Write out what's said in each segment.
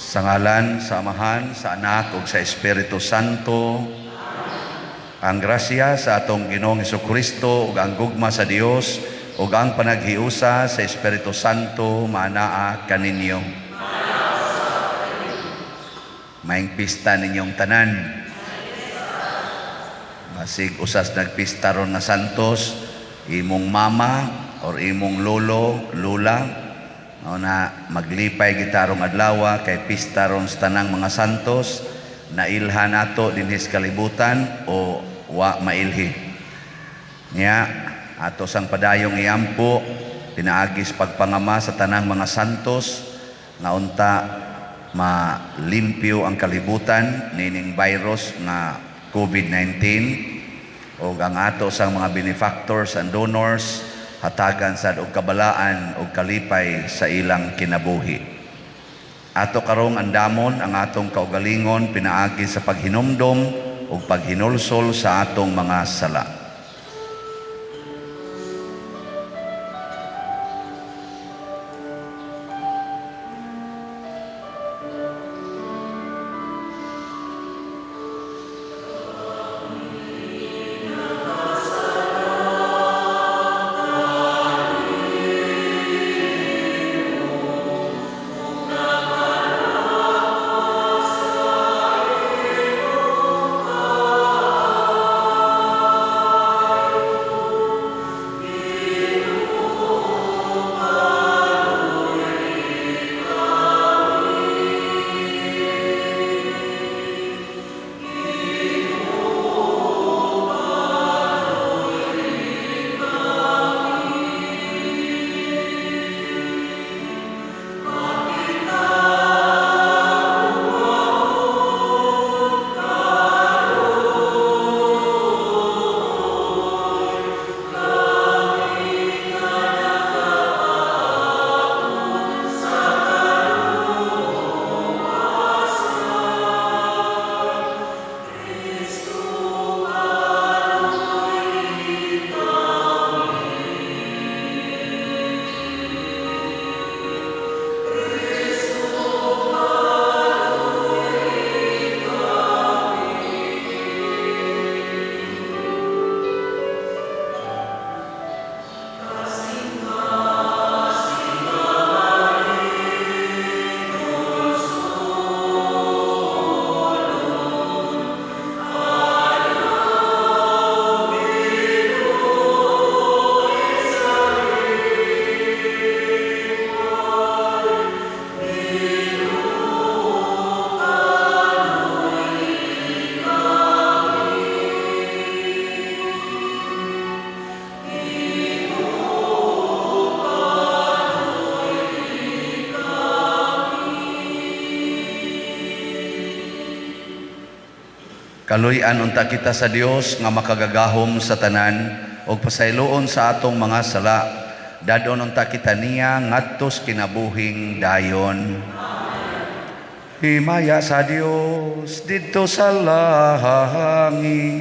Sa ngalan, sa Amahan, sa Anak, ug sa Espiritu Santo. Ang grasya sa atong Ginoong Hesukristo ug ang gugma sa Dios ug ang panaghiusa sa Espiritu Santo manaa kaninyo. Maayong pista ninyong tanan. Masig usas nagpista ron nga santos, imong mama or imong lolo, lula, na maglipay gitarong adlaw kay pista ron sa tanang mga santos na ilhan nato dinhis kalibutan o wa mailhi. Nya ato sang padayong iampo pinaagis pagpangama sa tanang mga santos nga unta malimpyo ang kalibutan nining virus nga COVID-19 o ang ato sang mga benefactors and donors hatagan sad og kabalaan og kalipay sa ilang kinabuhi. Ato karong andamon ang atong kaugalingon pinaagi sa paghinumdom ug paghinulsol sa atong mga sala. Kaluy-an unta kita sa Dios nga makagagahom sa tanan ug pasayloon sa atong mga sala. Dadon unta kita niya ngadtos kinabuhing dayon. Himaya sa Dios didto sa langit.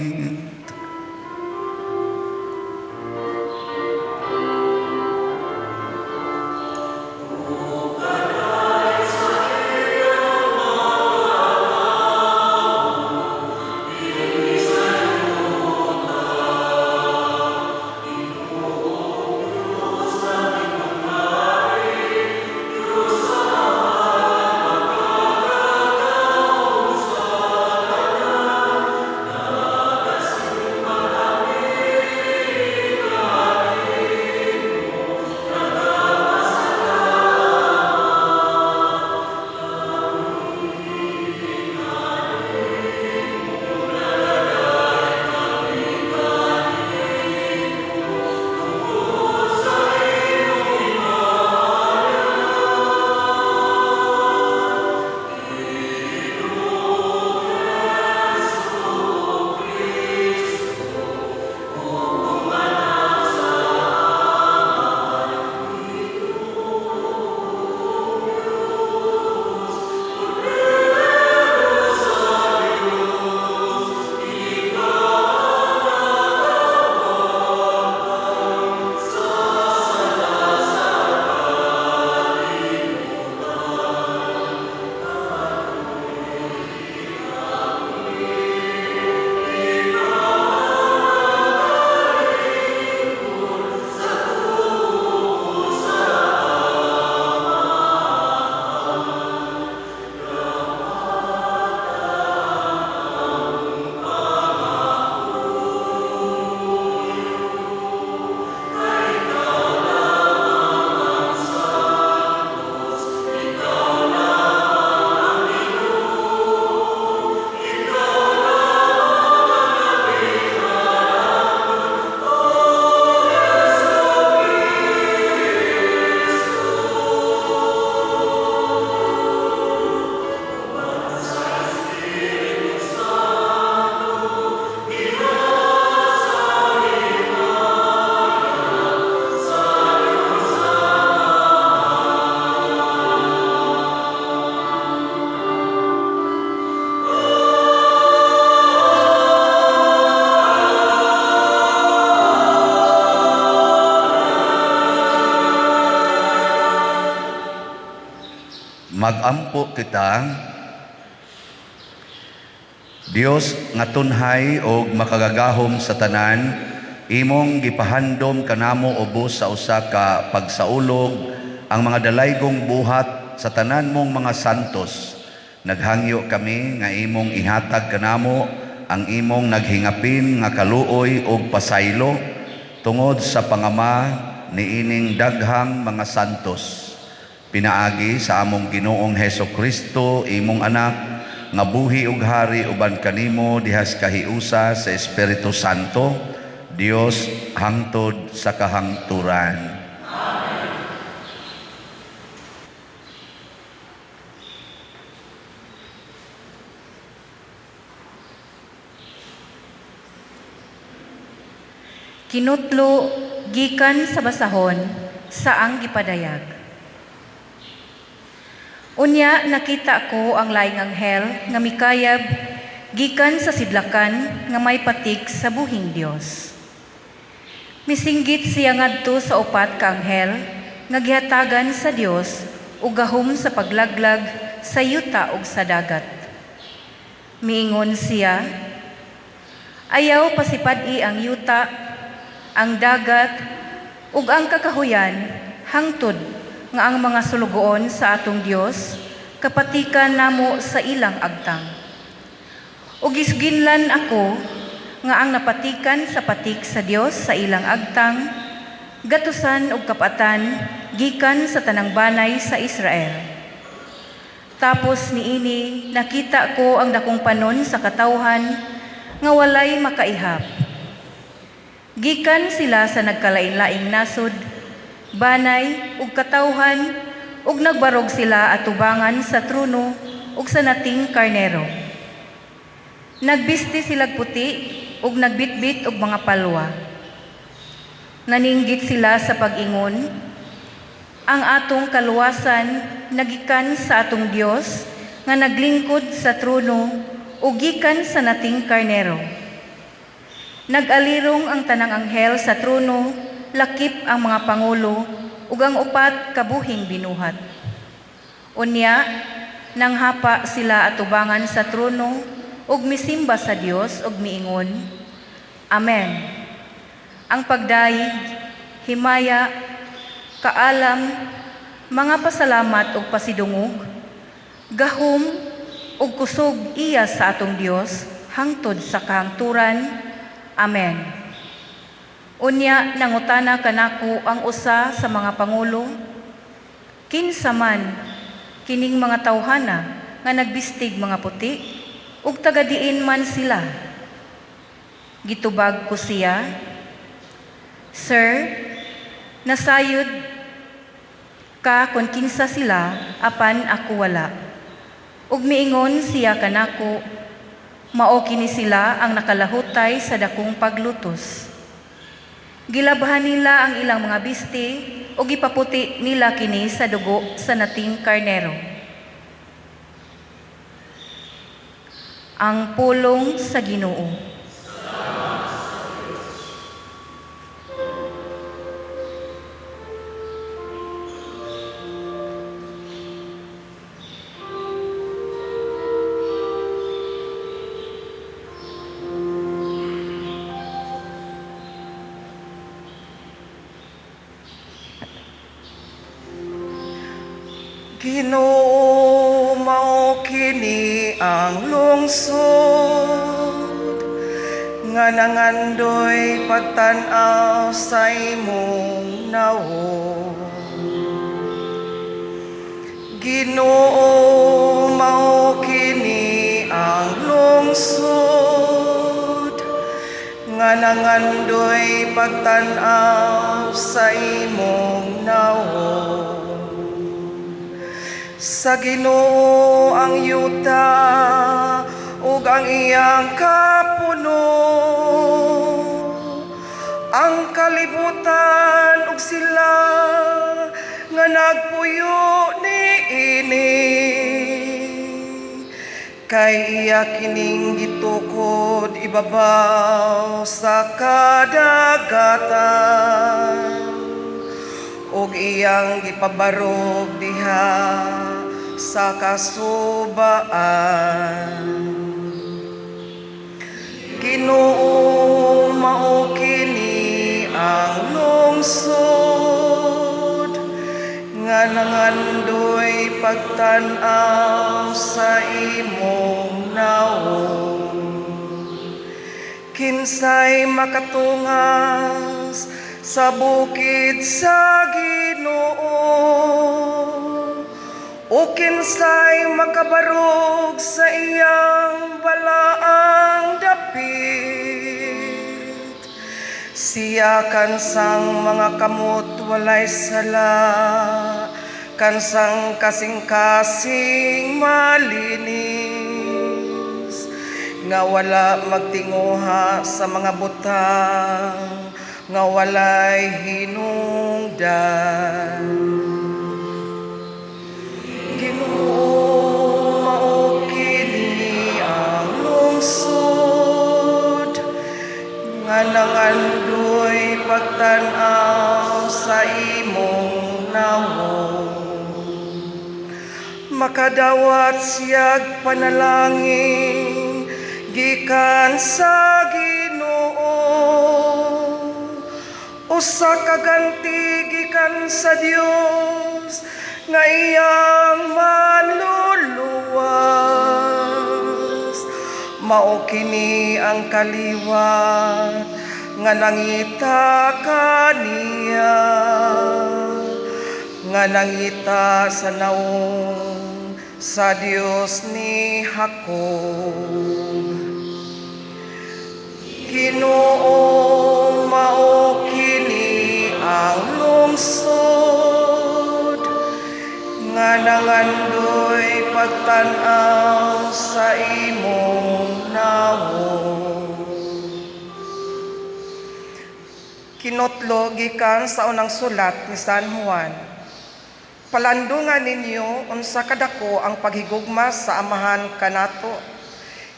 Magampo kita, Dios nga tunhay og makagagahom sa tanan, imong gipahandom kanamo ubos sa usa ka pagsaulog ang mga dalaygong buhat sa tanan mong mga santos. Naghangyo kami nga imong ihatag kanamo ang imong naghingapin nga kaluoy og pasaylo tungod sa pangama niining daghang mga santos. Pinaagi sa among Ginoong Hesukristo, imong anak, nga buhi ug hari uban kanimo dihas kahiusa sa Espiritu Santo, Dios hangtod sa kahangturan. Amen. Kinutlo gikan sa basahon saang gipadayag. Unya nakita ko ang laing anghel nga mikayab gikan sa sidlakan nga may patik sa buhing Dios. Misinggit siya ngadto sa upat ka anghel nga gihatagan sa Dios ug gahom sa paglaglag sa yuta ug sa dagat. Miingon siya, ayaw pasipad-i ang yuta, ang dagat ug ang kakahuyan hangtod nga ang mga sulugoon sa atong Dios kapatikan namo sa ilang agtang. Ug gisginlan ako nga ang napatikan sa patik sa Dios sa ilang agtang gatusan ug kapatan gikan sa tanang banay sa Israel. Tapos niini nakita ko ang dakong panon sa katawhan nga walay makaihap. Gikan sila sa nagkalain-laing nasod, banay ug katawhan ug nagbarog sila atubangan sa trono ug sa nating karnero. Nagbisti silag puti ug nagbitbit og mga palwa. Naninggit sila sa pag-ingon, ang atong kaluwasan nagikan sa atong Dios nga naglingkod sa trono ug gikan sa nating karnero. Nag-alirong ang tanang anghel sa trono, lakip ang mga pangulo ug ang upat kabuhing binuhat. Unya, nanghapa sila atubangan sa trono ug misimba sa Dios ug miingon, Amen. Ang pagdaig, himaya, kaalam, mga pasalamat ug pasidungog, gahom ug kusog iya sa atong Dios hangtod sa kahangturan. Amen. Unya nangutana kanako ang usa sa mga pangulo, kinsa man kining mga tawhana nga nagbistig mga puti ug tagadiin man sila. Gitubag ko siya, Sir, nasayod ka kung kinsa sila apan ako wala. Ug miingon siya kanako, mao kini sila ang nakalahutay sa dakong paglutos. Gilabhan nila ang ilang mga bisti o gipaputi nila kini sa dugo sa nating karnero. Ang pulong sa Ginoo. Ginoo, mao kini ang lungsod nga nangandoy pagtan-aw sa imong nawo. Ginoo, mao kini ang lungsod nga nangandoy pagtan-aw sa imong nawo. Sa Ginoo ang yuta ug ang iyang kapuno, ang kalibutan ug sila nga nagpuyo niini. Kay iya kining gitukod ibabaw sa kadagatan, ug iyang gipabarog diha sa kasubaan. Ginoo mao kini ang lungsod nga nangandoy pagtan-aw sa imong naong. Kinsay makatungas sa bukid sa Ginoo, o kinsay makabarog sa iyang balaang dapit. Siya kansang mga kamot walay sala, kansang kasing-kasing malinis, nga wala magtinguha sa mga butang, nga walay hinungdan. Ginoo mao kini ang lungsod nga nangandoy pagtan-aw sa imong nawong. Makadawat siyag panalangin gikan sa Ginoo, usa ka ganti gikan sa Dios nga iyang manluluwas. Mao kini ang kaliwat nga nangita kaniya, nga nangita sa naong sa Dios ni Jacob. Ginoo mao kini ang lungsod nga nangandoy pagtan-aw sa imong nawong. Kinotlo gikan sa unang sulat ni San Juan. Palandungan ninyo unsa kadako ang paghigugma sa amahan kanato.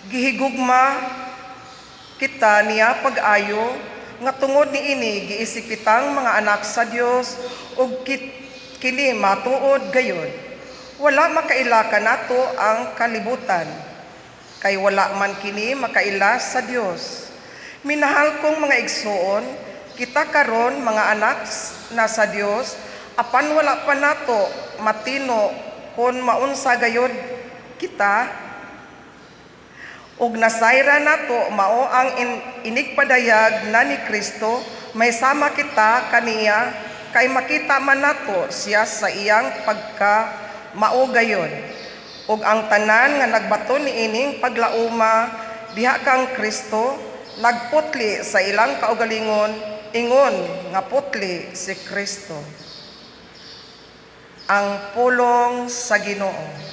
Gihigugma kita niya pag-ayo nga tungod niini giisipitang mga anak sa Dios ug kini matuod gayon. Wala makaila kanato ang kalibutan, kay wala man kini makaila sa Dios. Minahal kong mga igsoon, kita karon mga anak na sa Dios, apan wala pa nato matino kung maunsa gayod kita. Ug nasayra nato mao ang inigpadayag na ni Kristo, may sama kita kaniya, kay makita man nato siya sa iyang pagka maugayon. Ug ang tanan nga nagbato ni ining paglauma diha kang Kristo, nagputli sa ilang kaugalingon, ingon nga putli si Kristo. Ang pulong sa Ginoo.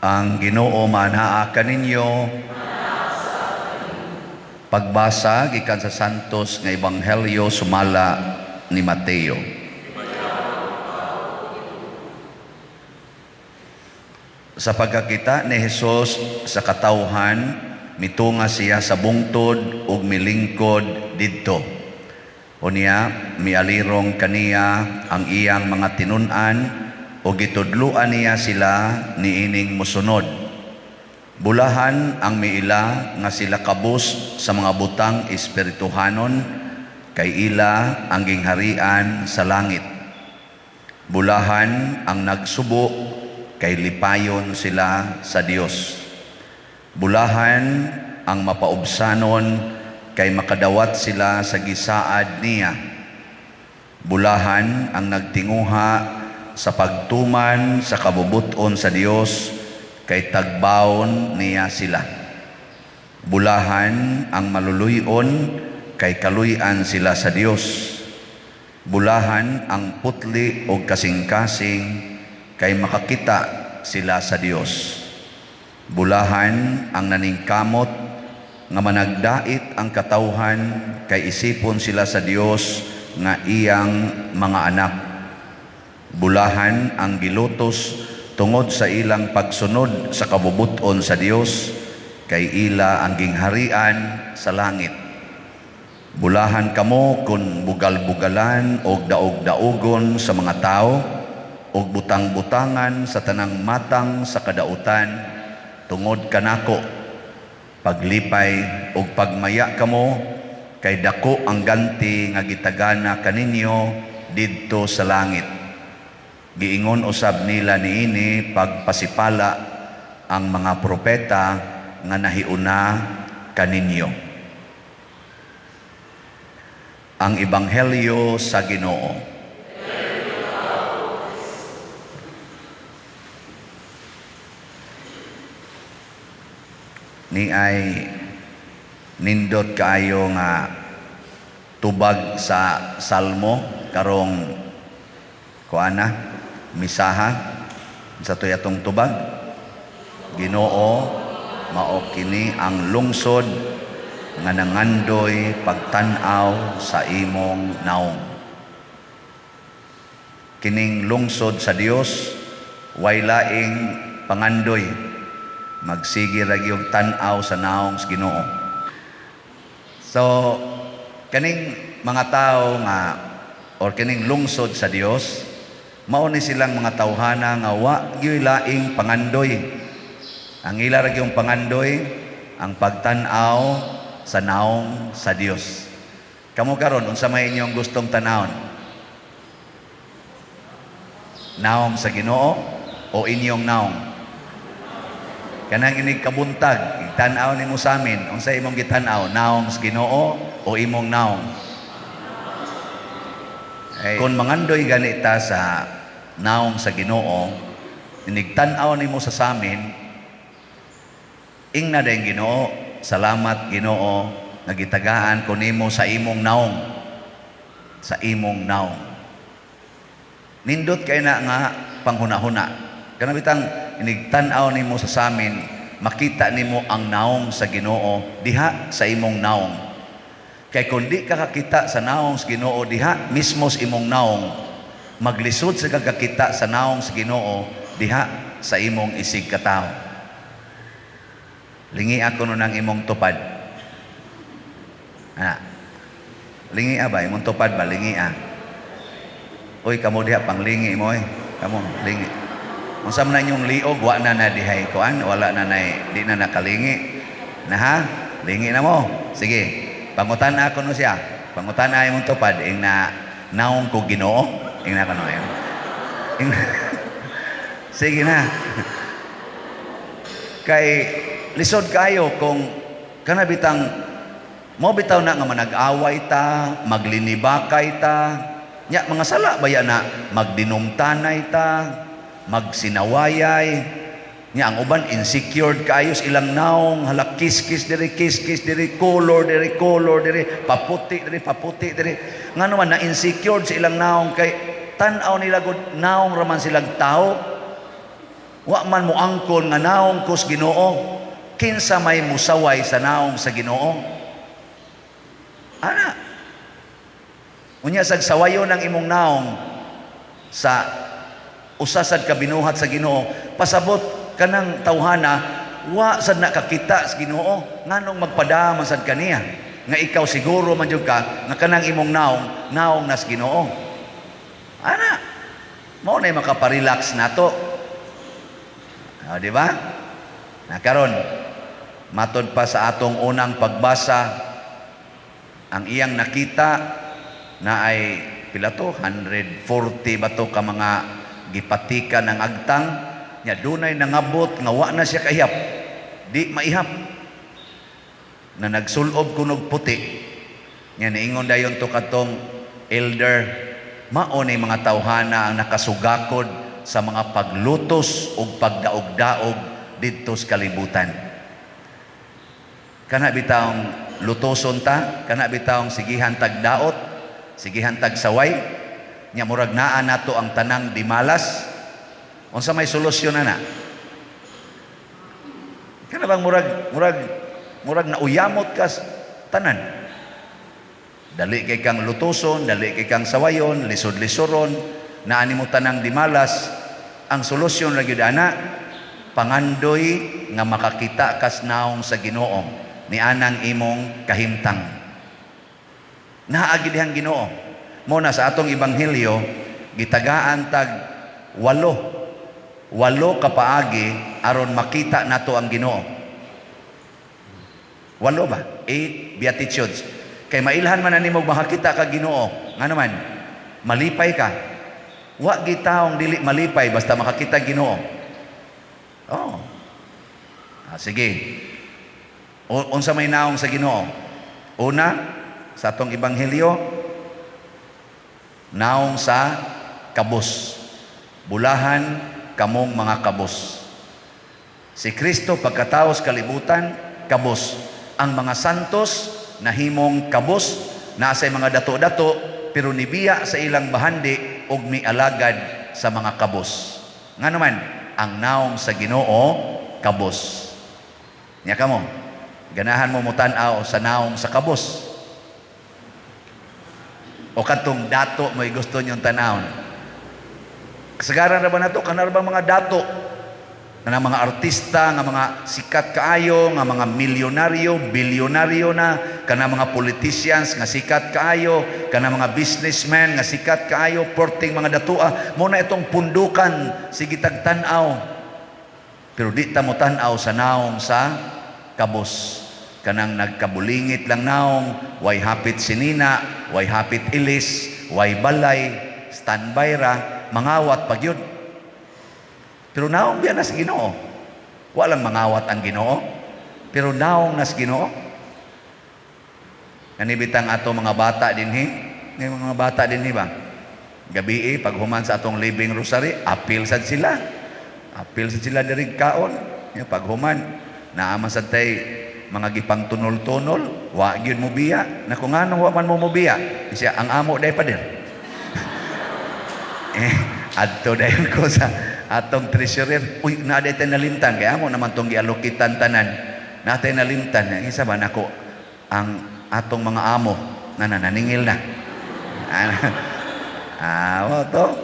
Ang Ginoo manhaa kaninyo. Pagbasa gikan sa Santos nga Ebanghelyo sumala ni Mateo. Sa pagkakita ni Hesus sa katawhan, mitunga siya sa bungtod ug milingkod didto. Unya mialirong kaniya ang iyang mga tinun-an o gitudluan niya sila niining musunod. Bulahan ang miila nga sila kabus sa mga butang espirituhanon, kay ila ang gingharian sa langit. Bulahan ang nagsubo, kay lipayon sila sa Dios. Bulahan ang mapaubsanon, kay makadawat sila sa gisaad niya. Bulahan ang nagtinguha sa pagtuman sa kabubuton sa Dios kay tagbawon niya sila. Bulahan ang maluluyon kay kaluy-an sila sa Dios. Bulahan ang putli o kasing-kasing kay makakita sila sa Dios. Bulahan ang naningkamot nga managdait ang katawhan kay isipon sila sa Dios nga iyang mga anak. Bulahan ang gilutos tungod sa ilang pagsunod sa kabubuton sa Dios kay ila ang gingharian sa langit. Bulahan kamo kung bugal-bugalan o daog-daogon sa mga tao o butang-butangan sa tanang matang sa kadautan tungod kanako. Paglipay o pagmaya kamo kay dako ang ganti nga gitagana kaninyo didto sa langit. Giingon usab nila niini pagpasipala ang mga propeta nga nahiuna kaninyo. Ang Ebanghelyo sa Ginoo. Ni ay nindot kaayo nga tubag sa salmo karong kuana misaha sa tuyatong tubag. Ginoo, mao kini ang lungsod nga nangandoy pagtan-aw sa imong naong. Kining lungsod sa Dios way laing pangandoy, magsige ra gyud tan-aw sa naong sa Ginoo. So kaning mga tao nga or kining lungsod sa Dios mao ni silang mga tawhana nga wa gyud laing pangandoy. Ang ila ra gyud pangandoy ang pagtan-aw sa naong sa Dios. Kamo karon unsa may inyong gustong tanawon? Naong sa Ginoo o inyong naong? Kanang inig kabuntag, tan-aw nimo sa amin, unsa imong gitan-aw, naong sa Ginoo o imong naong? Kung mangandoy ganita sa naong sa Ginoo, inig tan-aw nimo sa amin, ingna dayong Ginoo, salamat Ginoo, nagitagaan ko nimo sa imong naong, sa imong naong. Nindot kay na nga panghuna-huna. Kana bitang inigtan-aw nimo sa amin, makita nimo ang naong sa Ginoo diha sa imong naong. Kay kung di ka kakita sa naong sa Ginoo diha mismo sa imong naong, maglisod sa kakakita sa naong sa Ginoo diha sa imong isig katao. Lingi ako nun ang imong tupad. Lingi ba? Imong tupad ba? Lingi Uy, kamo diha panglingi mo Kamo, lingi. Kung sa man inyong liog, wa na na dihay kuan, wala na na, di na nakalingi. Na ha? Lingi na mo. Sige, pangutan na ako no siya. Pangutan na imong tupad, ing na naong ko Ginoo. Ing na kano yun. Sige na. Kay lisod kayo kung kanabitang mo bitaw na nga manag-away ta, maglinibakay ta, nya mga sala baya na magdinumtanay ta, magsinawayay, nya ang uban insecure kayo sa ilang naong, hala kiss-kiss diri, color diri, paputi diri, nga naman na insecure sa ilang naong kay tan-aw nila gud naong raman silang tao, wa man mo angkon nga naong kus Ginoo. Kinsa may musaway sa naong sa Ginoo? Ana. Unya sag sawayo ng imong naong sa usasad ka binuhat sa Ginoo, pasabot kanang tawhana wa sad nakakita sa Ginoo, nganong magpadaman sad kaniya nga ikaw siguro man jud ka nga kanang imong naong nas Ginoo. Ana. Mao na makaparelax nato. Di ba? Karon matod pa sa atong unang pagbasa, ang iyang nakita na ay pila to 140 ba to ka mga gipatika ng agtang nya dunay nangabot nga wa na siya kahiyap, di maihap, na nagsulob kunog puti nya niingon dayon to katong elder Mao ni mga tawhana ang nakasugakod sa mga paglutos o pagdaog-daog didto sa kalibutan. Kana bitawng lutoson ta, kana bitawng sigihan tag daot, sigihan tag saway, nya murag naa nato ang tanang dimalas. Unsa may solusyon na? Kana bang murag na uyamot ka tanan. Dali kay kang lutoson, dali kay kang sawayon, lisod-lisoron, naani mo tanang dimalas. Ang solusyon ra gyud ana, pangandoy nga makakita kas naong sa Ginoo ni anang imong kahimtang. Naa gyud dihang Ginoo. Mo na sa atong ebanghelyo gitagaan tag 8 ka paagi aron makita nato ang Ginoo. 8 ba? 8 beatitudes. Kay mailhan man nimo makakita ka Ginoo, nga naman malipay ka. Wa gitaong dili malipay basta makakita Ginoo. Oh. Sige. Unsa may naong sa Ginoo? Una, sa atong ebanghelyo, naong sa kabus. Bulahan kamong mga kabus. Si Kristo pagkataos kalibutan, kabus. Ang mga santos nahimong kabus, nasa mga dato-dato, pero nibiya sa ilang bahandi og mialagad sa mga kabus. Nga naman, ang naong sa Ginoo, kabus. Nya kamo, ganahan mo mutan-aw sa naong sa kabus. O katong dato may gusto niyong tanawon. Kasagaran ra ba nato kana ra ba mga dato na mga artista, nga mga sikat kaayo, nga mga milyonaryo, bilyonaryo na, kana mga politicians nga sikat kaayo, kana mga businessmen nga sikat kaayo, porting mga datua, mo na itong pundukan, sige tagtanaw. Pero di ta mo tanaw sa naong sa kabus. Kanang nagkabulingit lang naong, way hapit sinina, way hapit ilis, way balay, standby ra, mangawat pagyud. Pero naong biya nas Ginoo. Walang mangawat ang Ginoo. Pero naong nas Ginoo. Nanibitang ato mga bata dinhi. May mga bata dinhi ba? Gabi pag human sa atong living rosary, apil sad sila. Apil sad sila diri kaon. Pag human, naaman sad tay mga gipang tunol-tunol, wa gyud mo biya. Na kung anong wa man mo biya, siya ang amo day pader. Adto dayon ko sa atong treasurer, uy, naaday tayo nalimtan, kaya mo naman itong gialokitan tanan, natin nalimtan, isa ba nako, ang atong mga amo, nananingil na. To,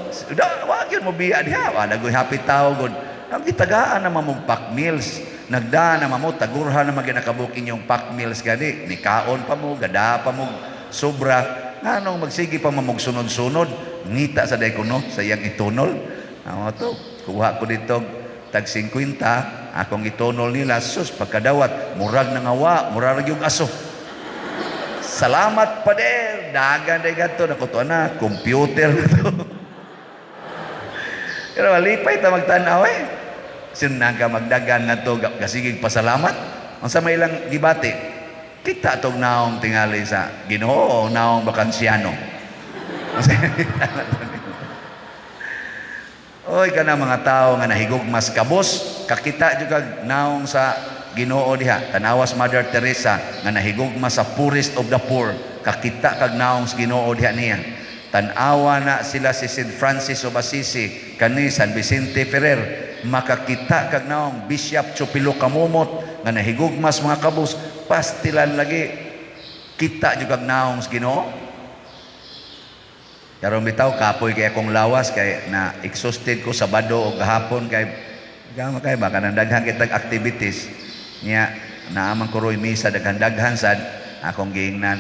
wag yun mo biya diha, wala ko'y happy tao, good. Ang gitagaan naman mong pack meals, nagdaan naman mo, tagurhan naman ginakabukin yung pack meals gani, nikaon pa mo, gada pa mo, sobra, nga nung magsigi pa mo sunod-sunod, ngita sa day ko no, sayang itunol, to, kuha ko dito tag 50, akong itonol nila, sus, pagkadawat, murag na ngawa, murag yung aso. Salamat pa der, dagan day gato, nakutuan na, computer na to. Pero malipay ta magtanaw Sinang ka magdagan na to, kasigig pasalamat. Ang sa may ilang gibati, kita tog naong tingali sa Ginoo o naong bakansyano. Oy kana mga tao nga nahigugmas kabos, kakita jud kag naong sa Ginoo diha. Tanawas Mother Teresa nga nahigugmas sa poorest of the poor, kakita kag naong sa Ginoo diha niya. Tanawa na sila si St. Francis of Assisi, kani San Vicente Ferrer, makakita kag naong Bishop Chupilo Kamumot nga nahigugmas mga kabos, pastilan lagi. Kita jud kag naong sa Ginoo. Karon bitaw kapoy kay akong lawas kay na exhausted ko Sabado o gahapon kay gama kay baka nang daghan kitag activities niya naaman ko roy misa daghan sad akong giingnan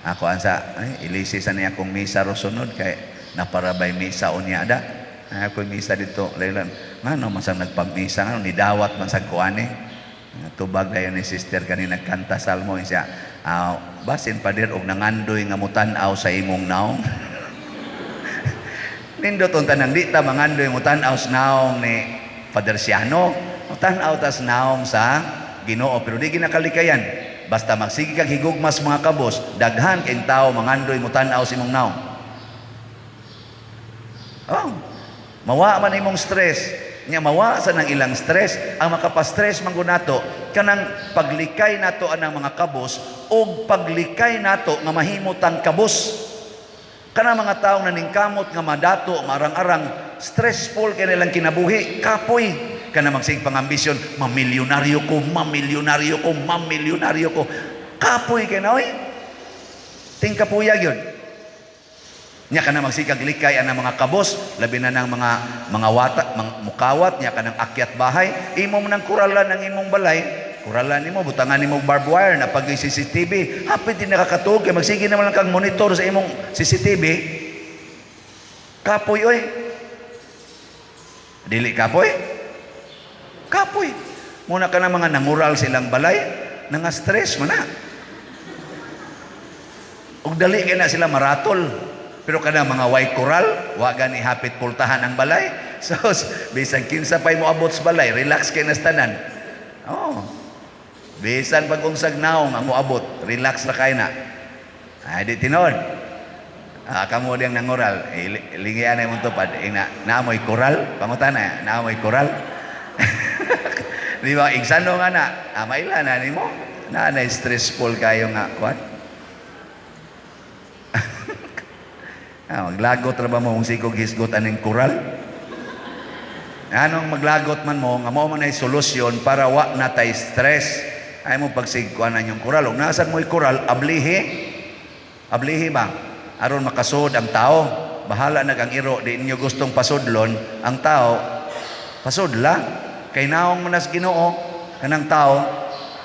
ako ansa ilisi sa niya akong misa ro sunod kay naparabay misa unya ada ako misa dito laylan ngano man sang nagpagmisa ngano ni dawat man sa kuane tubag dayon ni sister kanina nagkanta salmo siya basin pader og nangandoy nga mutan-aw sa imong naong. Nindot ang tanang di ta mangandoy mo tan-aw sa naong ni Father Siano, mo tan-aw tas naong sa Ginoo, pero di ginakalikayan. Basta magsige kag higugmas mga kabos, daghan kay tao mangandoy mo tan-aw sa imong naong. Oh, mawa man imong stress. Nya mawa sa nang ilang stress. Ang makapastress man nato kanang paglikay nato anang mga kabos o paglikay nato nga mahimutang kabos. Kanang mga taong naningkamot nga madato, marang-arang, stressful kay nilang kinabuhi, kapoy. Kanang magsig pangambisyon, mamilyonaryo ko, mamilyonaryo ko, mamilyonaryo ko. Kapoy kay na, oy. Ting kapuyag yun. Nya kanang magsigag likay ang mga kabos, labi na ng mga wata, mukawat, nya kanang akyat bahay, imo nang kuralan ng imong balay, kuralan nimo, butangan nimo barbed wire na pag CCTV, hapit din nakakatuog, kay magsige naman lang kang monitor sa imong CCTV. Kapoy, oy. Dili kapoy? Kapoy. Muna ka na mga nangural silang balay, nanga-stress mo na. Ug dali kay na sila maratol. Pero kada mga white coral, wa gani hapit pultahan ang balay. So, bisan kinsa pay mo abot sa balay, relax kay nas tanan. Oh. Bisan pag unsag naong ang moabot, relax ra kay na. Ay di tinud. Kamo diyang nangural, lingian ay mong tupad, naamoy coral, pangutana, naamoy coral. Di ba, igsano nga na, maila na ni mo, na stressful kayo nga, what? Maglagot ra ba mo kung sigog hisgot aning coral? Anong maglagot man mo, nga mo man ay solusyon para wa na tay stress. Ay mo pagsigkuan na yung coral. Kung nasan mo'y coral, ablihi ba? Aron makasud ang tao. Bahala nagang iro, di inyo gustong pasudlon, ang tao, pasudla. Kay naong manas Ginoo, kanang tao,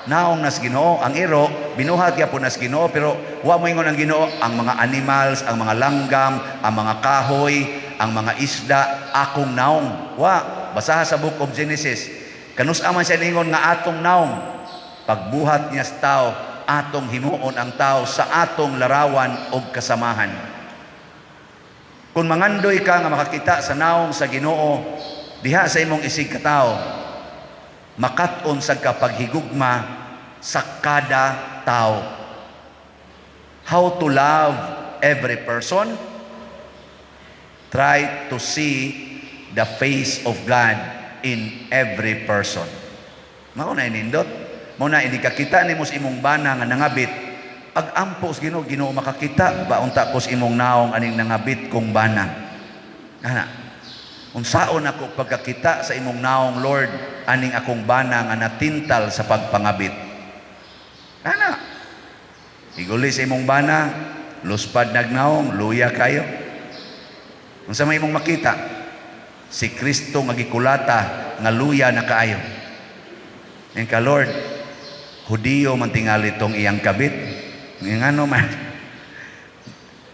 naong nas Ginoo, ang iro, binuhat gyapon nas Ginoo, pero wa mo ingon ang Ginoo, ang mga animals, ang mga langgam, ang mga kahoy, ang mga isda, akong naong. Wa, basaha sa Book of Genesis. Kanus man siya ningon nga atong naong. Pagbuhat niya sa tao, atong himuon ang tao sa atong larawan o kasamahan. Kung mangandoy ka nga makakita sa naong sa Ginoo, diha sa imong isig ka tao, makat-on sa kapaghigugma sa kada tao. How to love every person? Try to see the face of God in every person. Mao na inindot. Mao na hindi kakita nimo sa imong bana nga nangabit. Ag-ampo sa Ginoo, Ginoo makakita ba unta ko sa imong naong aning nangabit kong bana. Ana. Unsaon ako pagkakita sa imong naong Lord aning akong bana nga natintal sa pagpangabit. Ana. Iguli sa imong bana, luspad nagnaong, luya kayo. Unsa may imong makita? Si Kristo nga gikulata nga luya na kaayo. Yan ka Lord, Hudiyo man tingali tong iyang kabit. Ngano man.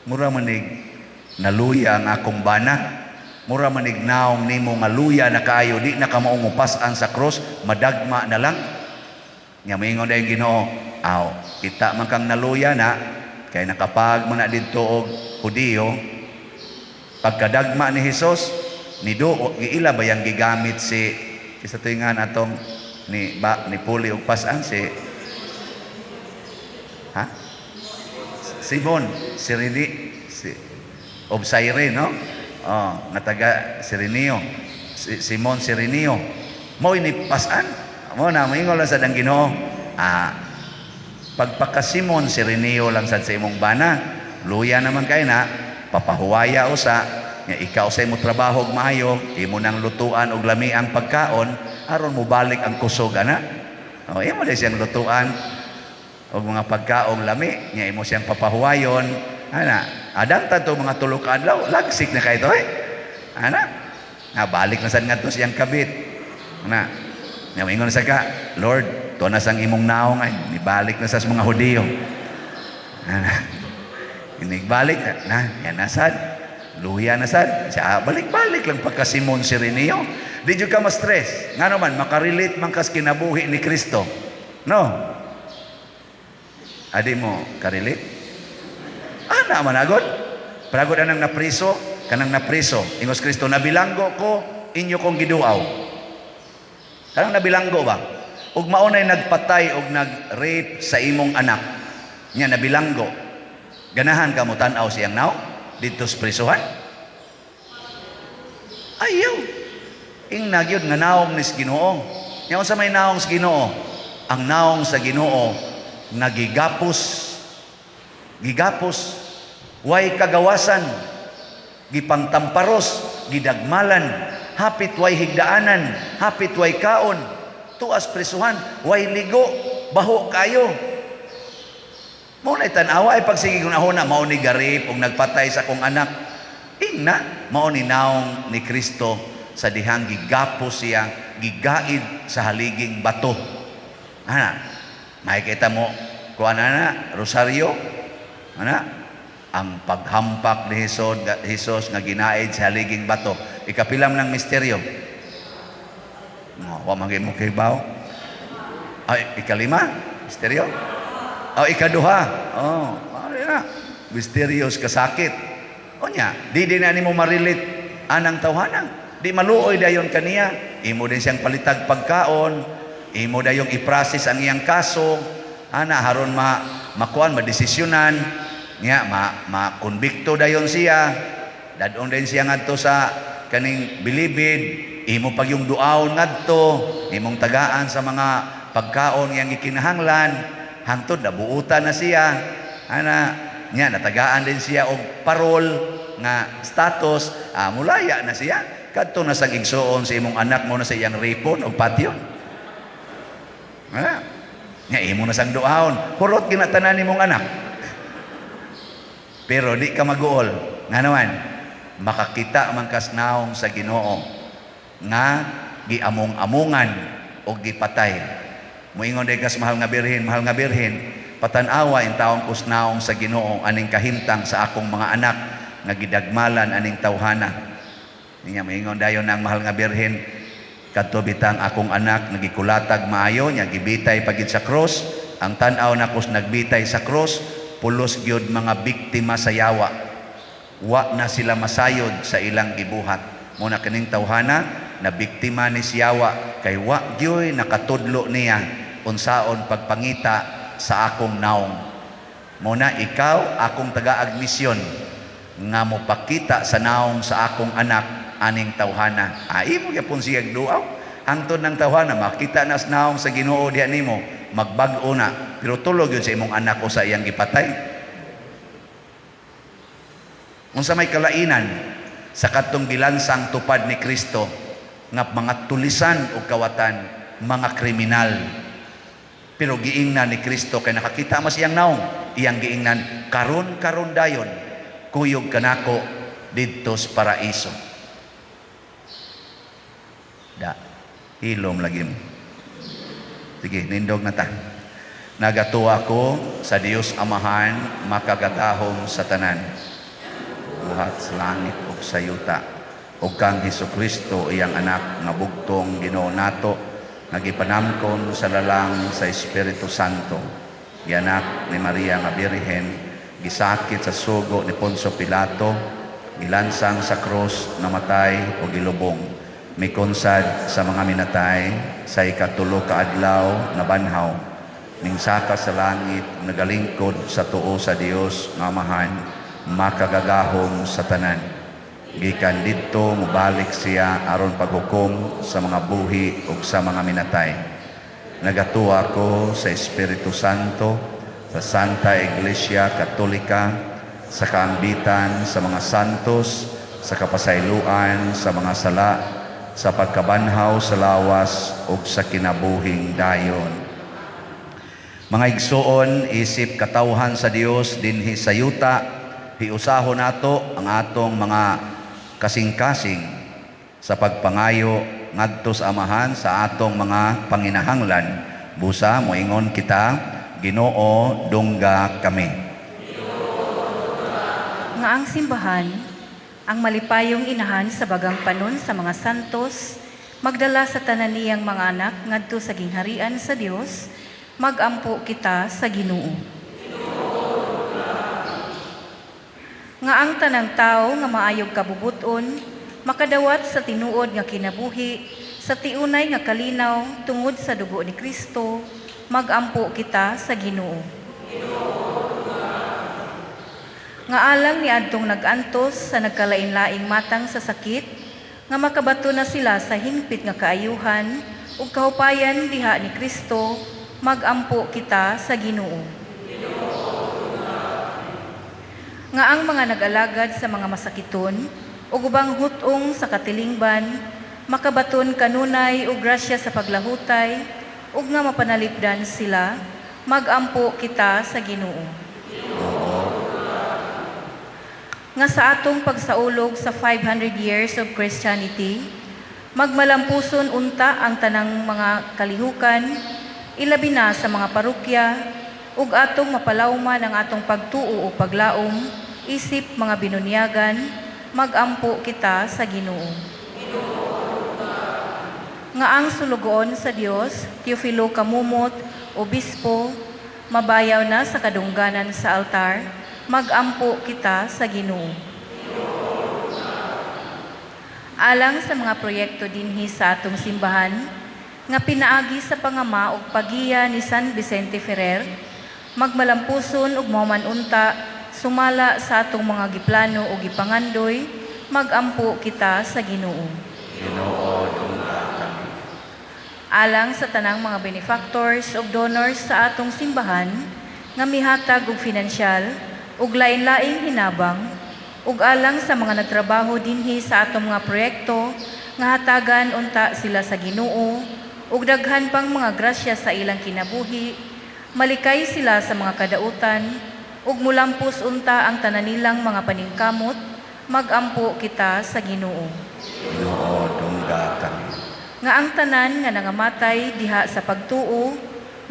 Mura manig naluya ang akong bana. Mura manig naong nimo nga luya na kaayo, di na ka maungupasan sa cross, madagma na lang. Nya moingon dayon Ginoo, aw, kita man kang naluya na kay nakapag mo na didto og Hudiyo. Pagkadagma ni Hesus, ni giila ba yang gigamit si isa tuingan atong ni Puli og pasan si Simon Sirini si of Cyrene, no? Nga taga Sirenio, Simon Sirenio. Mo ini pasan, mo na moingon lang sa dang Ginoo. Pagpaka Simon Sirenio lang sad sa imong bana, luya naman kay na papahuwaya usa nga ikaw sa imong trabaho og maayo, imo nang lutuan og lami ang pagkaon aron mo balik ang kusog ana. Imo din siyang lutuan og mga pagkaong lami, nya imo siyang papahuwayon. Ana, adang tanto mga tulo ka adlaw, lagsik na kay to Ana, nga balik na sad ngadto siyang kabit. Ana, nya ingon sa ka, Lord, to na sang imong naong ay nibalik na sa mga Hudiyo. Ana. Inigbalik na, yan nasad. Luya nasad. Siya balik-balik lang pagka Simon Sirenio. Di ka ma-stress. Nga naman, makarelate man kas kinabuhi ni Kristo. No? Adi mo, karelate? Ana man agad. Pragod anang napriso, kanang napriso. Ingos Kristo, nabilanggo ko, inyo kong giduaw. Kanang nabilanggo ba? Ug maunay nagpatay ug nag-rape sa imong anak. Nya nabilanggo. Ganahan ka mo tanaw siyang naw dito sa prisuhan? Ayaw. Ingna gyud nga naong ni Ginoo. Nya unsa may naong sa Ginoo? Ang naong sa Ginoo nagigapos. Gigapos, way kagawasan, gipangtamparos, gidagmalan, hapit way higdaanan, hapit way kaon, tuas prisuhan, way ligo, baho kayo. Mao na tan-awa ay pagsige kun ahona mao ni garip ug nagpatay sa akong anak. Ingna mao ni naong ni Kristo sa dihang gigapos siya, gigaid sa haliging bato. Ana, makikita mo kuan na rosaryo, ana, ang paghampak ni Hesus nga ginaid sa haliging bato. Ikapilam ng misteryo. Wa man mo kibaw. Ay, ikalima, misteryo. O ikaduha. Oh, ano na? Misterious kasakit. O nya, di na nimo marilit anang tawhanang. Di maluoy dayon kaniya. Imo din siyang palitag pagkaon. Imo dayong i-process ang iyang kaso. Ana haron makuan madesisyonan. Nya ma-konbikto dayon siya. Dadong din siya ngadto sa kaning bilibid. Imo pag yung duaon ngadto, imong tagaan sa mga pagkaon yang ikinahanglan. Hangtod nabuutan na siya. Ana nya natagaan din siya og parol nga status. Mulaya na siya. Kadto na sa igsuon sa imong anak mo na sa iyang ripon og patio. Nya imo na sang duaon. Hurot ginatanan nimong anak. Pero di ka maguol. Nga naman, makakita man kas naong sa Ginoo nga giamong-amungan o gipatay. Moingon day kas mahal nga birhen, patanawa in taong kusnaong sa Ginoo aning kahimtang sa akong mga anak nga gidagmalan aning tawhana. Niya moingon dayon ang mahal nga birhen, kadto bitang akong anak nagikulatag maayo nya gibitay pagid sa cross. Ang tan-aw nakos nagbitay sa cross, pulos gyud mga biktima sa yawa. Wa na sila masayod sa ilang gibuhat. Muna kaning tawhana na biktima ni siyawa kay wa gyoy nakatudlo niya unsaon pagpangita sa akong naong. Muna ikaw akong taga-agmisyon nga mopakita sa naong sa akong anak aning tawhana. Imo gyapon siyang duaw hangtod ng tawhana makita na sa naong sa Ginoo diha nimo magbag-o na pero tulog yun sa imong anak o sa iyang gipatay. Unsa may kalainan sa katong bilansang tupad ni Kristo nga mga tulisan o kawatan, mga kriminal. Pero giingnan ni Kristo kay nakakita mas iyang naong, iyang giingnan karon dayon kuyog kanako didto sa paraiso. Da hilom lagi mo. Sige, nindog na ta. Nagatuwa ko sa Dios Amahan makagatahom sa tanan. Buhat sa langit ug sa yuta. Ug kang Hesukristo iyang anak nga bugtong Ginoo nato nga gipanamkon sa lalang sa Espiritu Santo. Gianak ni Maria nga Birhen, gisakit sa sugo ni Poncio Pilato, gilansang sa krus, namatay o gilubong. Mikonsad sa mga minatay sa ikatulo ka adlaw na banhaw. Mingsaka sa langit, nagalingkod sa tuo sa Dios nga Amahan, makagagahom sa tanan. Gikan didto mubalik siya aron paghukom sa mga buhi ug sa mga minatay. Nagatuwa ko sa Espiritu Santo, sa Santa Iglesia Katolika, sa kaambitan sa mga santos, sa kapasayloan sa mga sala, sa pagkabanhaw sa lawas ug sa kinabuhing dayon. Mga igsoon, isip katawhan sa Dios dinhi sa yuta, hiusahon nato ang atong mga kasing-kasing sa pagpangayo ngadto sa Amahan sa atong mga panginahanglan. Busa moingon kita, Ginoo dungga kami. Nga ang simbahan, ang malipayong inahan sa bagang panon sa mga santos, magdala sa tanan niyang mga anak ngadto sa gingharian sa Dios, magampo kita sa Ginoo. Nga ang tanang tao nga maayog kabubuton, makadawat sa tinuod nga kinabuhi, sa tiunay nga kalinaw tungod sa dugo ni Kristo, magampo kita sa Ginoo. Nga alang ni adtong nagantos sa nagkalain-laing matang sa sakit, nga makabato na sila sa hingpit nga kaayuhan ug kahupayan diha ni Kristo, magampo kita sa Ginoo. Nga ang mga nag-alagad sa mga masakiton ug ubang hutong sa katilingban makabaton kanunay ug grasya sa paglahutay ug nga mapanalipdan sila, magampo kita sa Ginoo. Nga sa atong pagsaulog sa 500 years of Christianity, magmalampuson unta ang tanang mga kalihukan, ilabi na sa mga parokya, ug atong mapalawman ang atong pagtuo o paglaom, isip mga binunyagan, magampo kita sa Ginoo. Nga ang sulugoon sa Dios, Teofilo Kamumot, Obispo, mabayaw na sa kadungganan sa altar, magampo kita sa Ginoo. Alang sa mga proyekto dinhi sa atong simbahan, nga pinaagi sa pangama ug pagiya ni San Vicente Ferrer, magmalampuson ug mahumanunta, sumala sa atong mga giplano ug gipangandoy, magampo kita sa Ginoo. Ginoo, dungga kami. Alang sa tanang mga benefactors ug donors sa atong simbahan, nga mihatag og finansyal ug lain-laing hinabang, ug alang sa mga nagtrabaho dinhi sa atong mga proyekto, nga hatagan unta sila sa Ginoo, ug daghan pang mga grasya sa ilang kinabuhi, malikay sila sa mga kadautan, ug mulampos unta ang tanan nilang mga paningkamot, magampo kita sa Ginoo. Ginoo, dungga kami. Nga ang tanan nga nangamatay diha sa pagtuo,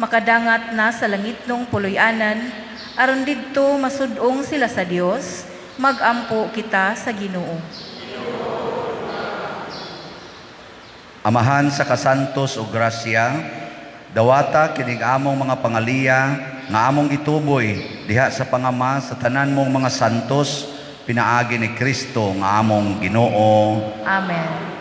makadangat na sa langitnong puloy-anan, aron didto masudong sila sa Dios, magampo kita sa Ginoo. Amahan sa kasantos o grasya, dawata kining among mga pangaliya nga among ituboy diha sa pangama sa tanan mong mga santos, pinaagi ni Kristo nga among Ginoo. Amen.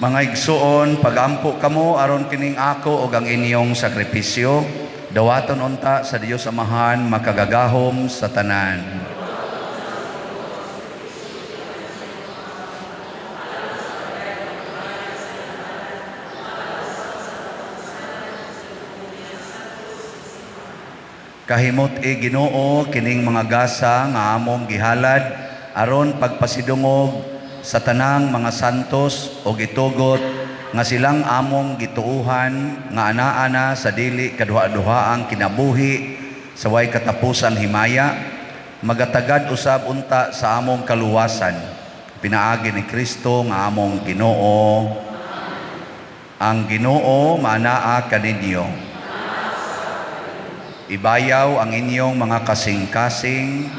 Mga igsuon, pagampo kamo aron kining ako ug ang inyong sakripisyo, dawaton unta sa Dios Amahan makagagahom sa tanan. Kahimot Ginoo kining mga gasa nga among gihalad aron pagpasidungog sa tanang mga santos o gitugot nga silang among gituuhan nga ana-ana sa dili kaduha-duhaang kinabuhi sa way katapusan himaya, magatagad usab unta sa among kaluwasan. Pinaagi ni Kristo nga among Ginoo. Ang Ginoo maanaa kaninyo. Ibayaw ang inyong mga kasing-kasing.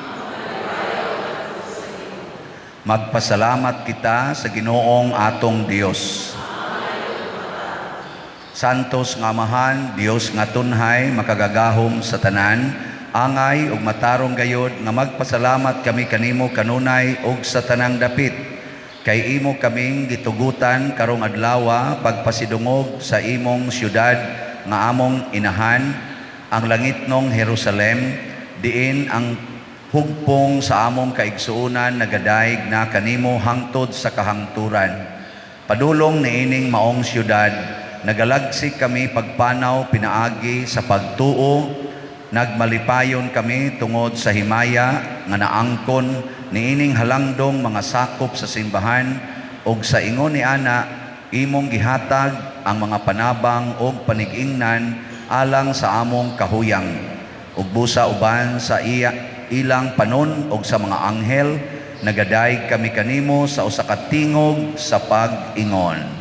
Magpasalamat kita sa Ginoong atong Dios. Santos nga Amahan, Dios nga tunhay, makagagahom sa tanan, angay ug matarong gayod nga magpasalamat kami kanimo kanunay ug sa tanang dapit. Kay imo kaming gitugutan karong adlaw pagpasidungog sa imong syudad nga among inahan, ang langitnong Jerusalem, diin ang hugpong sa among kaigsuunan nagadaig na kanimo hangtod sa kahangturan. Padulong niining maong syudad, nagalagsik kami pagpanaw pinaagi sa pagtuo, nagmalipayon kami tungod sa himaya nga naangkon niining halangdong mga sakop sa simbahan, ug sa ingon ni ana imong gihatag ang mga panabang ug panigingnan alang sa among kahuyang, ug busa uban sa ilang panon ug sa mga anghel, nagadaig kami kanimo sa usa ka tingog sa pag-ingon.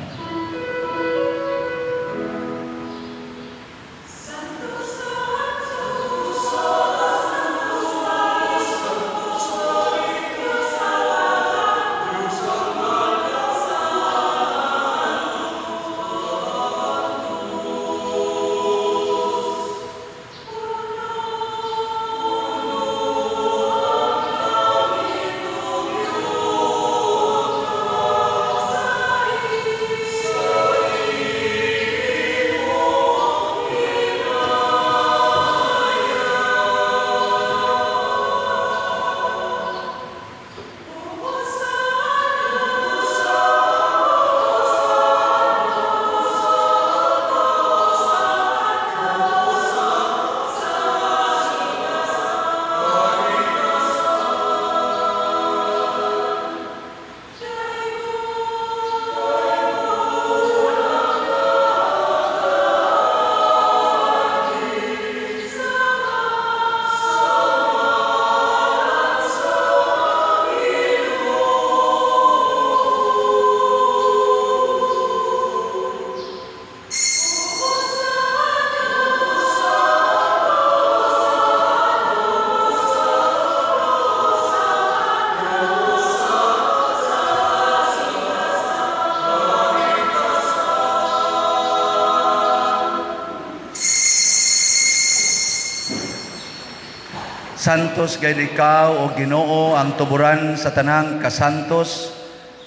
Santos gayud ikaw o Ginoo ang tuburan sa tanang kasantos.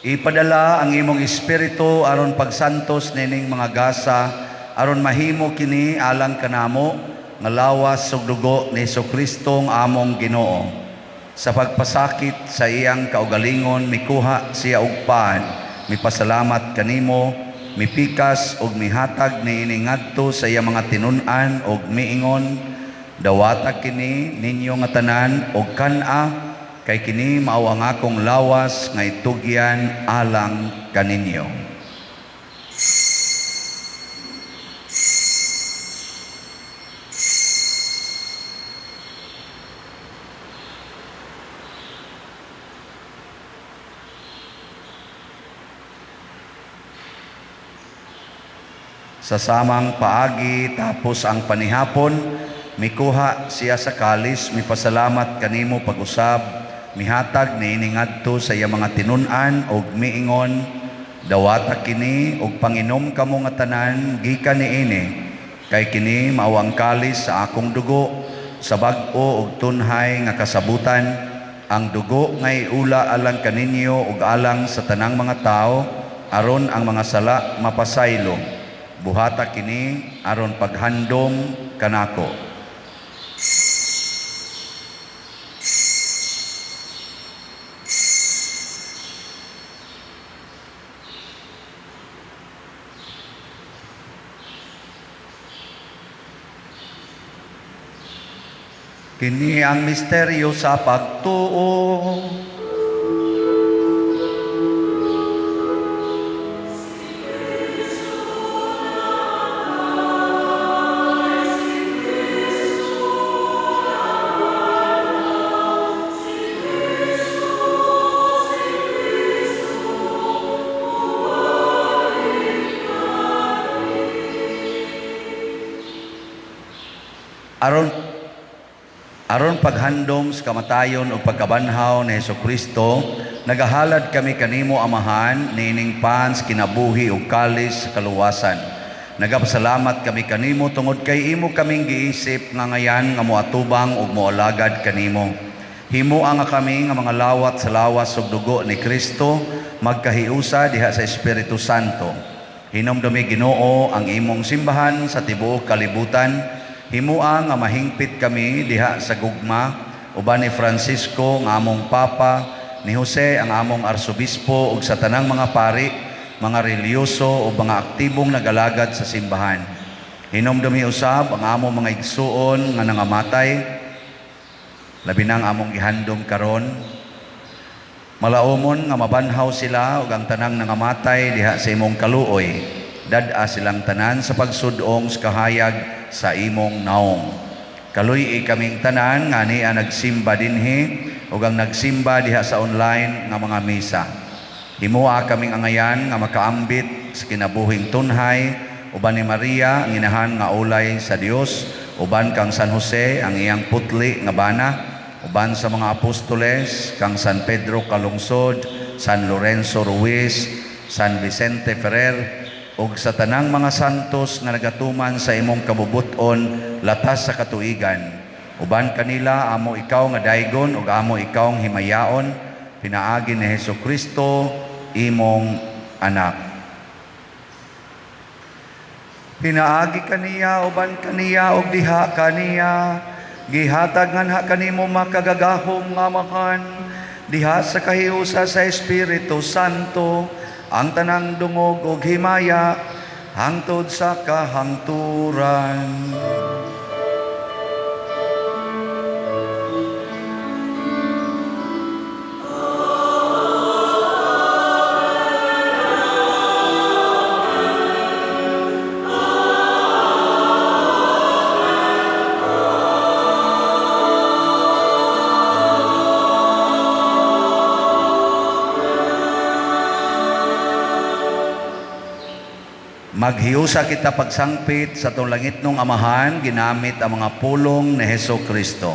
Ipadala ang imong espiritu aron pagsantos nining mga gasa, aron mahimo kini alang kanamo nga lawas ug dugo ni Jesucristo ang among Ginoo. Sa pagpasakit sa iyang kaugalingon mikuha siya og paan, mipasalamat kanimo, mipikas ug mihatag niini ngadto sa iyang mga tinun-an ug miingon, dawata kini ninyo nga tanan og kan-a, kay kini mao ang akong lawas nga itugyan alang kaninyo. Sa samang paagi tapos ang panihapon, mikuha siya sa kalis, mipasalamat kanimo pag-usab, mihatag niini ngadto sa iya mga tinun-an og miingon, dawata kini og panginom kamo nga tanan gikan niini, kay kini mao ang kalis sa akong dugo, sa bag-o og tunhay nga kasabutan, ang dugo nga iula alang kaninyo ug alang sa tanang mga tao, aron ang mga sala mapasaylo. Buhata kini aron paghandom kanako. Kini ang misteryo sa pagtuo. aron paghandom sa kamatayon o pagkabanhaw ni Hesukristo, nagahalad kami kanimo Amahan, nining pans kinabuhi ug kalis sa kaluwasan. Nagapasalamat kami kanimo tungod kay imo kaming giisip nga ngayan nga moatubang ug moalagad kanimo. Himuang nga kami nga mga lawat sa lawas ug dugo ni Kristo magkahiusa diha sa Espiritu Santo. Hinumdumi Ginoo ang imong simbahan sa tibuok kalibutan. Himuang nga mahingpit kami diha sa gugma uban ni Francisco nga among Papa, ni Jose ang among Arsobispo ug sa tanang mga pari, mga reliyoso o mga aktibong nagalagad sa simbahan. Hinumdumi usab ang among mga igsuon nga nangamatay, labi na ang among gihandom karon. Malaumon nga mabanhaw sila ug ang tanang nangamatay diha sa imong kaluoy. Dad-a silang tanan sa pagsudong sa kahayag sa imong naong. Kaluy kaming tanan nga niya nagsimba dinhi ug ang nagsimba diha sa online nga mga misa. Himua kaming angayan nga makaambit sa kinabuhing tunhay, uban ni Maria ang inahan nga ulay sa Dios, uban kang San Jose ang iyang putli nga bana, uban sa mga apostoles kang San Pedro Calungsod, San Lorenzo Ruiz, San Vicente Ferrer, ug sa tanang mga santos nga nagatuman sa imong kabubuton latas sa katuigan. Uban kanila amo ikaw nga daygon ug amo ikaw nga himayaon, pinaagi ni Hesukristo imong anak. Pinaagi kaniya uban kaniya ug diha kaniya, gihatag nganha kanimo makagagahom nga Amahan, diha sa kahiusa sa Espiritu Santo, ang tanang dungog ug himaya hangtod sa kahangturan. Maghiusa kita pagsangpit sa itong langit nung Amahan, ginamit ang mga pulong ni Hesukristo.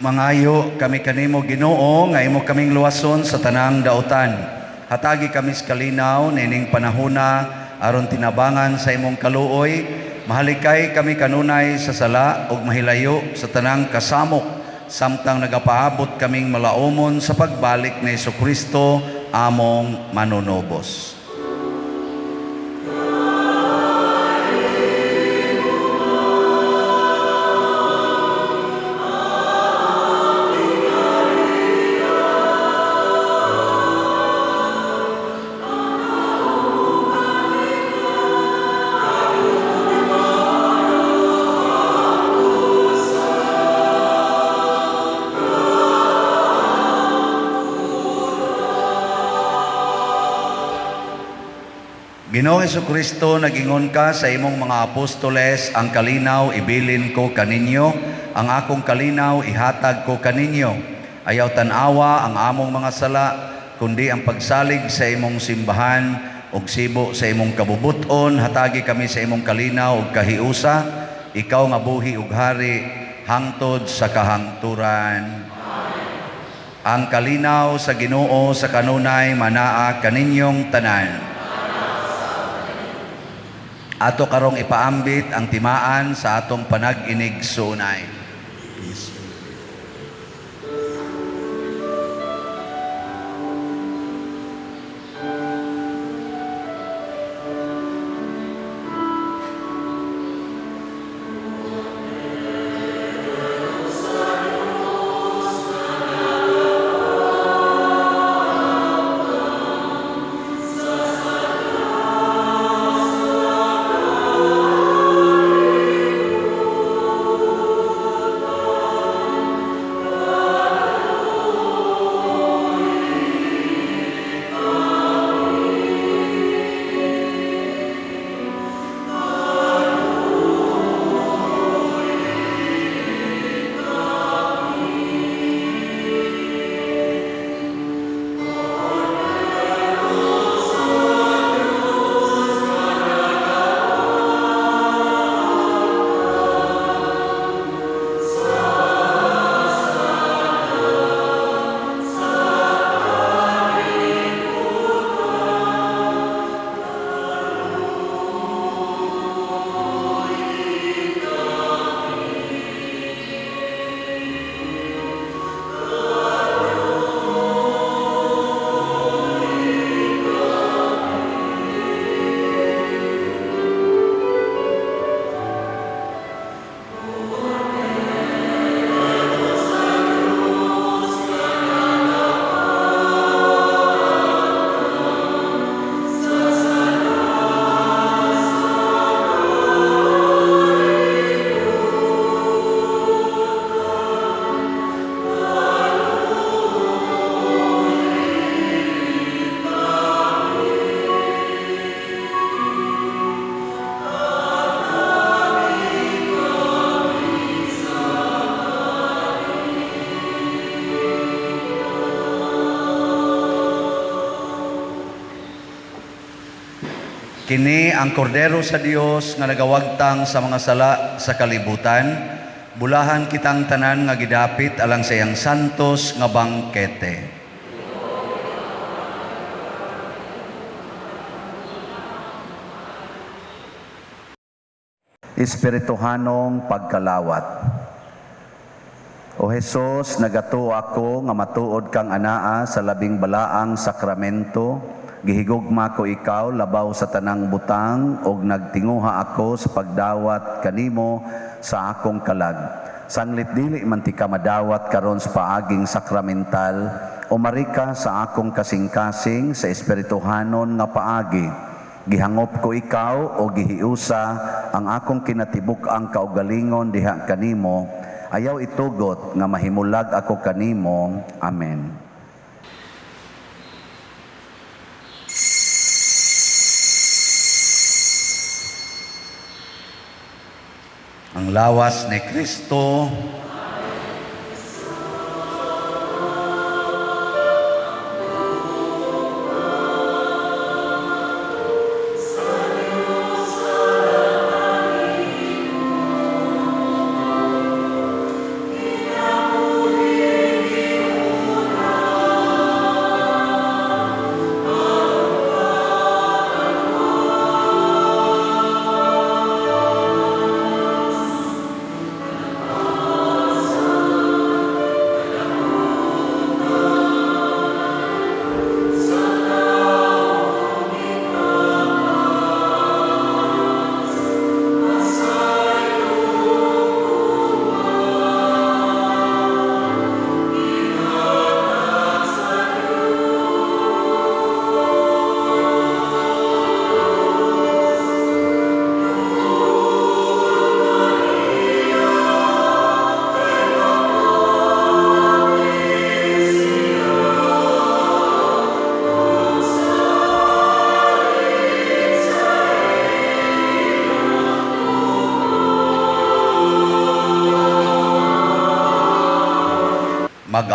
Mangayo kami kanimo Ginoo nga imo kaming luwason sa tanang dautan. Hatagi kami sa kalinaw nining panahona aron tinabangan sa imong kaluoy. Mahalikay kami kanunay sa sala ug mahilayo sa tanang kasamok samtang nagapaabot kaming malaumon sa pagbalik ni Jesucristo among manunubos. Ginoong Jesucristo, nagingon ka sa imong mga apostoles, ang kalinaw ibilin ko kaninyo, ang akong kalinaw ihatag ko kaninyo. Ayaw tanawa ang among mga sala, kundi ang pagsalig sa imong simbahan ug sibo sa imong kabubuton. Hatagi kami sa imong kalinaw ug kahiusa, ikaw nga buhi ug hari hangtod sa kahangturan. Ang kalinaw sa Ginoo sa kanunay manaa kaninyong tanan. Ato karong ipaambit ang timaan sa atong panag-inig sunay. Kini ang kordero sa Dios nga nagawagtang sa mga sala sa kalibutan. Bulahan kitang tanan nga gidapit alang sa iyang santos nga bangkete. Espirituhanong pagkalawat. O Jesus, nagato ako nga matuod kang anaa sa labing balaang sakramento. Gihigugma ko ikaw labaw sa tanang butang og nagtinguha ako sa pagdawat kanimo sa akong kalag. Sanglit dili man ti ka madawat karon sa paaging sakramental, o marika sa akong kasing-kasing sa espirituhanon nga paagi. Gihangop ko ikaw o gihiusa ang akong kinatibuk-ang kaugalingon diha kanimo. Ayaw itugot nga mahimulag ako kanimo. Amen. Ang lawas ni Kristo.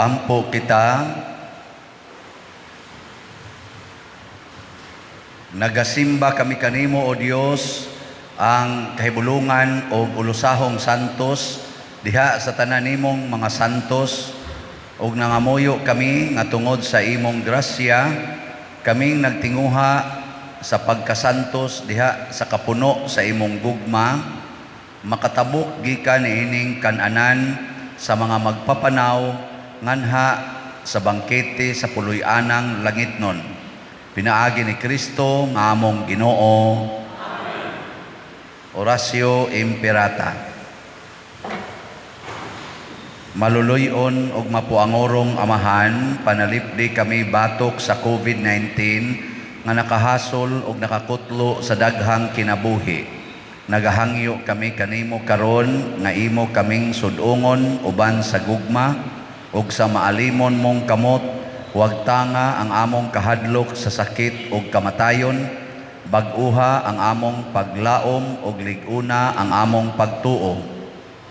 Nagaampo kita, nagasimba kami kanimo o Dios ang kahibulungan o ulusahong santos diha sa tanan nimong mga santos, ug nangamuyo kami nga tungod sa imong grasya kaming nagtinguha sa pagkasantos diha sa kapuno sa imong gugma, makatabok gikan niining kan-anan sa mga magpapanaw nganha sa bangkete sa puloy-anang langitnon. Pinaagi ni Kristo nga among Ginoo. Amen. Oratio Imperata. Maluluyon og mapuangorong Amahan, panalipdi kami batok sa COVID-19 nga nakahasol og nakakutlo sa daghang kinabuhi. Nagahangyo kami kanimo karon nga imo kaming sudungon uban sa gugma ug sa maalimon mong kamot, huwag tanga ang among kahadlok sa sakit ug kamatayon, bag-uha ang among paglaom ug lig-una ang among pagtuo.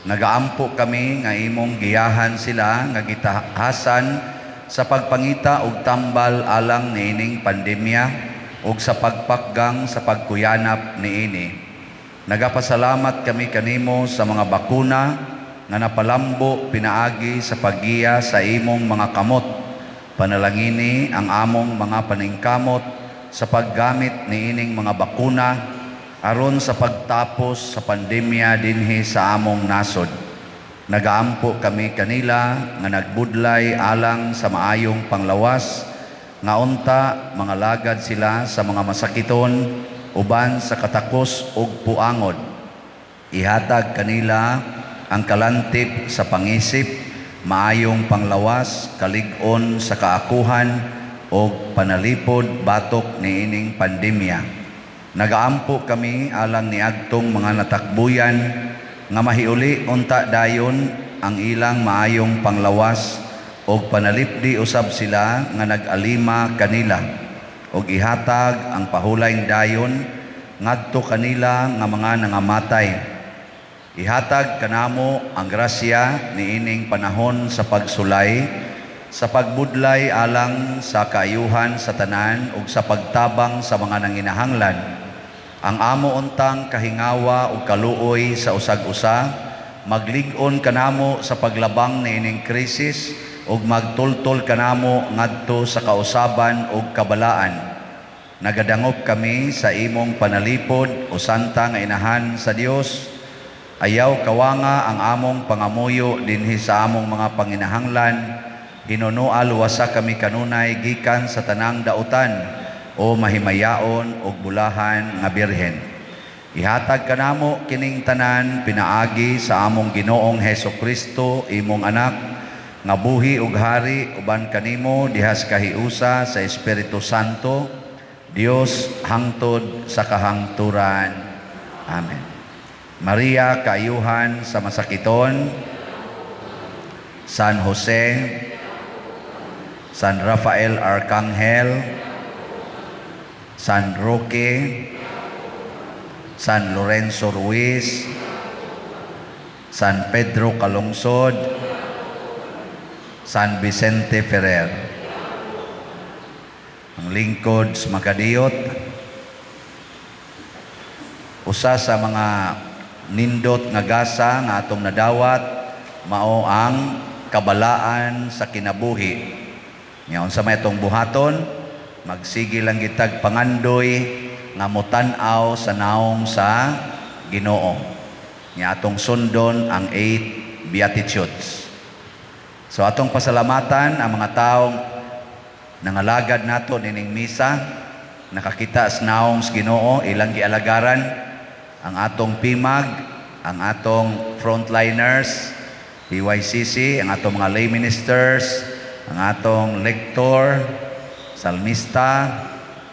Nagaampo kami nga imong giyahan sila nga gitahasan sa pagpangita ug tambal alang niining pandemya ug sa pagpakgang sa pagkuyanap niini. Nagapasalamat kami kanimo sa mga bakuna nga napalambo pinaagi sa paggiya sa imong mga kamot. Panalangini ang among mga paningkamot sa paggamit niining mga bakuna aron sa pagtapos sa pandemya dinhi sa among nasod. Nagaampo kami kanila nga nagbudlay alang sa maayong panglawas nga unta mga lagad sila sa mga masakiton uban sa katakos ug puangod. Ihatag kanila ang kalantip sa pangisip, maayong panglawas, kalig-on sa kaakuhan o panalipod batok niining pandemya. Nagaampo kami alang niadtong mga natakbuyan nga mahiuli unta dayon ang ilang maayong panglawas o panalipdi usab sila nga nag-alima kanila o ihatag ang pahulayng dayon ngadto kanila nga mga nangamatay. Ihatag kanamo ang grasya niining panahon sa pagsulay, sa pagbudlay alang sa kaayuhan sa tanan ug sa pagtabang sa mga nanginahanglan. Ang amo untang kahingawa ug kaluoy sa usag-usa, maglig-on kanamo sa paglabang niining krisis ug magtultol kanamo ngadto sa kausaban ug kabalaan. Nagadangop kami sa imong panalipod o santa nga inahan sa Dios. Ayaw kawanga ang among pangamuyo dinhi sa among mga panginahanglan. Hinunual wasa kami kanunay gikan sa tanang dautan o mahimayaon o bulahan nga birhen. Ihatag kanamo kining tanan pinaagi sa among Ginoong Hesukristo, imong anak, nga buhi ug hari uban kanimo dihas kahiusa sa Espiritu Santo, Dios hangtod sa kahangturan. Amen. Maria, kaayuhan sa masakiton, San Jose, San Rafael Arcangel, San Roque, San Lorenzo Ruiz, San Pedro Calungsod, San Vicente Ferrer. Ang lingkod sa makadiyot, usa sa mga nindot nga gasa nga atong nadawat mao ang kabalaan sa kinabuhi. Nya unsa may atong buhaton, magsige lang gitag pangandoy nga motan-aw sa naong sa Ginoo. Nya atong sundon ang 8 beatitudes. So atong pasalamatan ang mga taong nangalagad nato nining misa, nakakita sa naong sa Ginoo, ilang gialagaran ang atong PIMAG, ang atong frontliners, PYCC, ang atong mga lay ministers, ang atong lektor, salmista,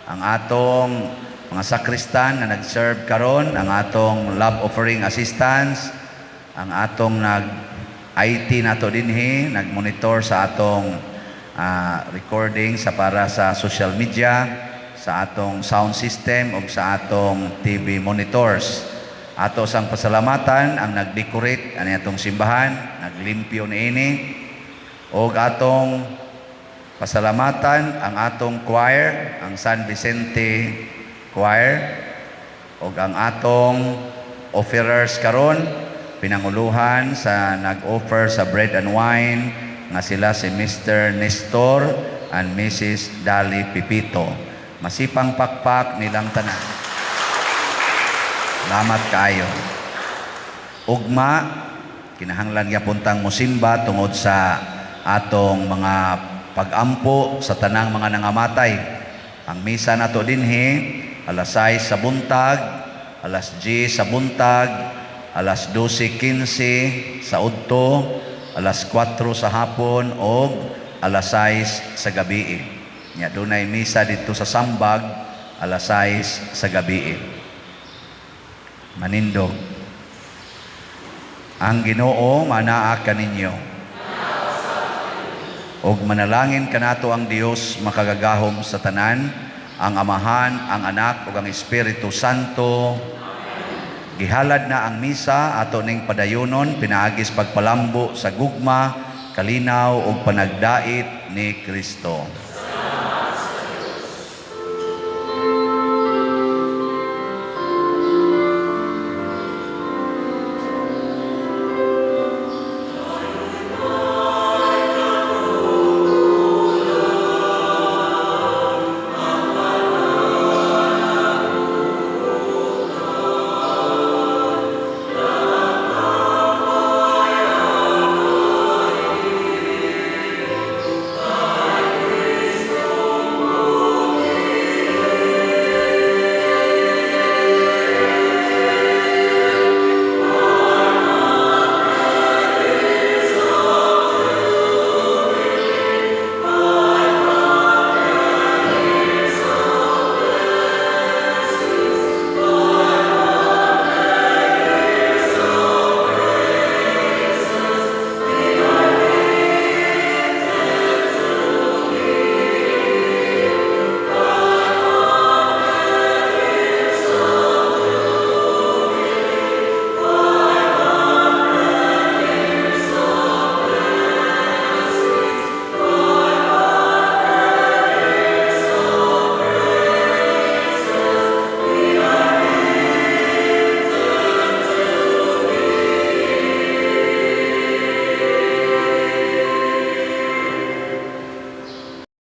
ang atong mga sakristan na nag-serve karon, ang atong love offering assistants, ang atong nag-IT nato dinhi, nag-monitor sa atong recording sa para sa social media, sa atong sound system o sa atong TV monitors. Ato sang pasalamatan ang nag-decorate ani atong simbahan, naglimpyo niini. Og atong pasalamatan ang atong choir, ang San Vicente Choir, og ang atong offerers karon, pinanguluhan sa nag-offer sa bread and wine nga sila si Mr. Nestor and Mrs. Dali Pipito. Masipang pakpak nilang tanan. Salamat kayo. Ugma, kinahanglan yapuntang musimba tungod sa atong mga pag-ampo sa tanang mga nangamatay. Ang misa nato dinhi alas 6 sa buntag, alas 10 sa buntag, alas 12:15 sa udto, alas 4 sa hapon o alas 6 sa gabi. Nya dunay misa dito sa Sambag alas 6 sa gabi. Manindog. Ang Ginoo manaa kaninyo. Og manalangin kanato ang Dios makagagahom sa tanan, ang Amahan, ang Anak ug ang Espiritu Santo. Gihalad na ang misa ato ning padayonon pinaagis pagpalambo sa gugma, kalinaw ug panagdait ni Kristo.